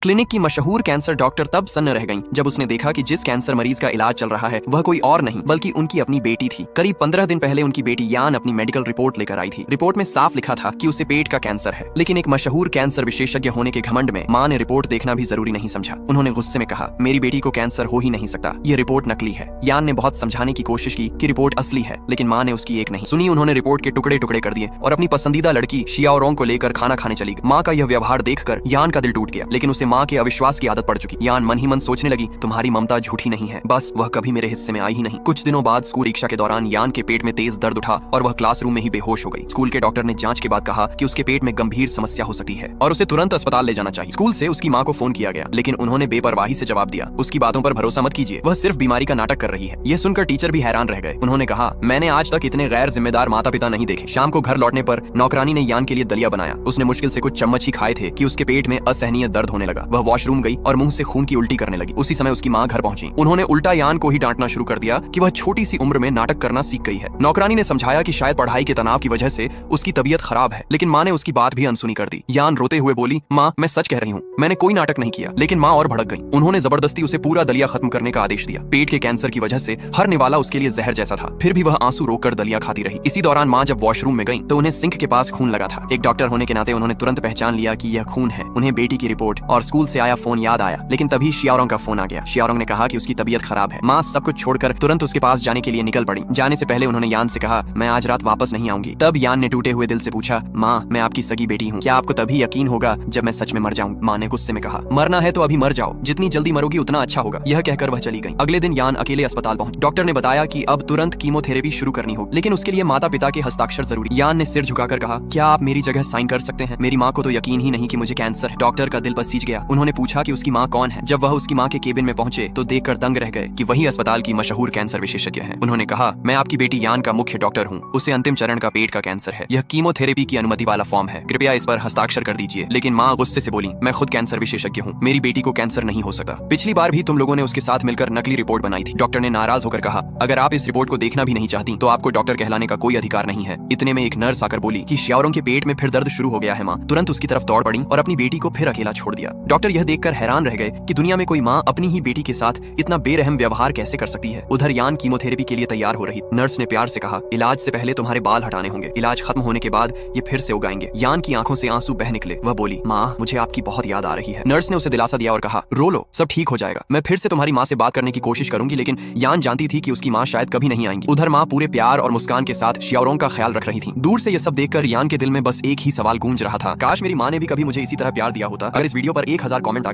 Clinic की मशहूर cancer doctor तब सन्न रह गईं जब उसने देखा कि जिस कैंसर मरीज का इलाज चल रहा है वह कोई और नहीं बल्कि उनकी अपनी बेटी थी। करीब 15 दिन पहले उनकी बेटी यान अपनी मेडिकल रिपोर्ट लेकर आई थी। रिपोर्ट में साफ लिखा था कि उसे पेट का कैंसर है, लेकिन एक मशहूर कैंसर विशेषज्ञ होने के घमंड में माँ ने रिपोर्ट देखना भी जरूरी नहीं समझा। उन्होंने गुस्से में कहा, मेरी बेटी को कैंसर हो ही नहीं सकता, ये रिपोर्ट नकली है। यान ने बहुत समझाने की कोशिश की कि रिपोर्ट असली है, लेकिन माँ ने उसकी एक नहीं सुनी। उन्होंने रिपोर्ट के टुकड़े टुकड़े कर दिए और अपनी पसंदीदा लड़की शियाओरोंग को लेकर खाना खाने चली गई। माँ का यह व्यवहार देखकर यान का दिल टूट गया, लेकिन उसे माँ के अविश्वास की आदत पड़ चुकी। यान मन ही मन सोचने लगी, तुम्हारी ममता झूठी नहीं है, बस वह कभी मेरे हिस्से में आई ही नहीं। कुछ दिनों बाद स्कूल परीक्षा के दौरान यान के पेट में तेज दर्द उठा और वह क्लासरूम में ही बेहोश हो गई। स्कूल के डॉक्टर ने जांच के बाद कहा कि उसके पेट में गंभीर समस्या हो सकती है और उसे तुरंत अस्पताल ले जाना चाहिए। स्कूल से उसकी माँ को फोन किया गया, लेकिन उन्होंने बेपरवाही से जवाब दिया, उसकी बातों पर भरोसा मत कीजिए, वह सिर्फ बीमारी का नाटक कर रही है। यह सुनकर टीचर भी हैरान रह गए। उन्होंने कहा, मैंने आज तक इतने गैर जिम्मेदार माता पिता नहीं देखे। शाम को घर लौटने पर नौकरानी ने यान के लिए दलिया बनाया। उसने मुश्किल से कुछ चम्मच ही खाए थे कि उसके पेट में असहनीय दर्द होने लगा। वह वॉशरूम गई और मुंह से खून की उल्टी करने लगी। उसी समय उसकी माँ घर पहुंची। उन्होंने उल्टा यान को ही डांटना शुरू कर दिया कि वह छोटी सी उम्र में नाटक करना सीख गई है। नौकरानी ने समझाया कि शायद पढ़ाई के तनाव की वजह से उसकी तबीयत खराब है, लेकिन माँ ने उसकी बात भी अनसुनी कर दी। यान रोते हुए बोली, माँ मैं सच कह रही हूँ, मैंने कोई नाटक नहीं किया। लेकिन माँ और भड़क गई। उन्होंने जबरदस्ती उसे पूरा दलिया खत्म करने का आदेश दिया। पेट के कैंसर की वजह से हर निवाला उसके लिए जहर जैसा था, फिर भी वह आंसू रोककर दलिया खाती रही। इसी दौरान माँ जब वॉशरूम में गई तो उन्हें सिंक के पास खून लगा था। एक डॉक्टर होने के नाते उन्होंने तुरंत पहचान लिया कि यह खून है। उन्हें बेटी की रिपोर्ट और स्कूल से आया फोन याद आया, लेकिन तभी शियाओरोंग का फोन आ गया। शियाओरोंग ने कहा कि उसकी तबीयत खराब है। माँ सब कुछ छोड़कर तुरंत उसके पास जाने के लिए निकल पड़ी। जाने से पहले उन्होंने यान से कहा, मैं आज रात वापस नहीं आऊंगी। तब यान ने टूटे हुए दिल से पूछा, माँ मैं आपकी सगी बेटी हूँ, क्या आपको तभी यकीन होगा जब मैं सच में मर जाऊँ? माँ ने गुस्से में कहा, मरना है तो अभी मर जाओ, जितनी जल्दी मरोगी उतना अच्छा होगा। यह कहकर वह चली गई। अगले दिन यान अकेले अस्पताल पहुंची। डॉक्टर ने बताया कि अब तुरंत कीमोथेरेपी शुरू करनी होगी, लेकिन उसके लिए माता पिता के हस्ताक्षर जरूरी। यान ने सिर झुकाकर कहा, क्या आप मेरी जगह साइन कर सकते हैं? मेरी माँ को तो यकीन ही नहीं कि मुझे कैंसर है। डॉक्टर का दिल पसीज गया। उन्होंने पूछा कि उसकी माँ कौन है। जब वह उसकी माँ के केबिन में पहुंचे तो देखकर दंग रह गए कि वही अस्पताल की मशहूर कैंसर विशेषज्ञ हैं। उन्होंने कहा, मैं आपकी बेटी यान का मुख्य डॉक्टर हूँ, उसे अंतिम चरण का पेट का कैंसर है। यह कीमोथेरेपी की अनुमति वाला फॉर्म है, कृपया इस पर हस्ताक्षर कर दीजिए। लेकिन माँ गुस्से से बोली, मैं खुद कैंसर विशेषज्ञ हूँ, मेरी बेटी को कैंसर नहीं हो सकता। पिछली बार भी तुम लोगों ने उसके साथ मिलकर नकली रिपोर्ट बनाई थी। डॉक्टर ने नाराज होकर कहा, अगर आप इस रिपोर्ट को देखना भी नहीं चाहती तो आपको डॉक्टर कहलाने का कोई अधिकार नहीं है। इतने में एक नर्स आकर बोली कि शियाओरोंग के पेट में फिर दर्द शुरू हो गया है। माँ तुरंत उसकी तरफ दौड़ पड़ी और अपनी बेटी को फिर अकेला छोड़ दिया। डॉक्टर यह देखकर हैरान रह गए कि दुनिया में कोई माँ अपनी ही बेटी के साथ इतना बेरहम व्यवहार कैसे कर सकती है। उधर यान कीमोथेरेपी के लिए तैयार हो रही। नर्स ने प्यार से कहा, इलाज से पहले तुम्हारे बाल हटाने होंगे, इलाज खत्म होने के बाद ये फिर से उगाएंगे। यान की आंखों से आंसू बह निकले। वह बोली, माँ मुझे आपकी बहुत याद आ रही है। नर्स ने उसे दिलासा दिया और कहा, रो लो, सब ठीक हो जाएगा। मैं फिर से तुम्हारी माँ से बात करने की कोशिश करूंगी। लेकिन यान जानती थी कि उसकी माँ शायद कभी नहीं आएंगी। उधर माँ पूरे प्यार और मुस्कान के साथ शियाओरोंग का ख्याल रख रही थी। दूर से ये सब देखकर यान के दिल में बस एक ही सवाल गूंज रहा था, काश मेरी माँ ने भी कभी मुझे इसी तरह प्यार दिया होता। अगर इस वीडियो पर 1000 कमेंट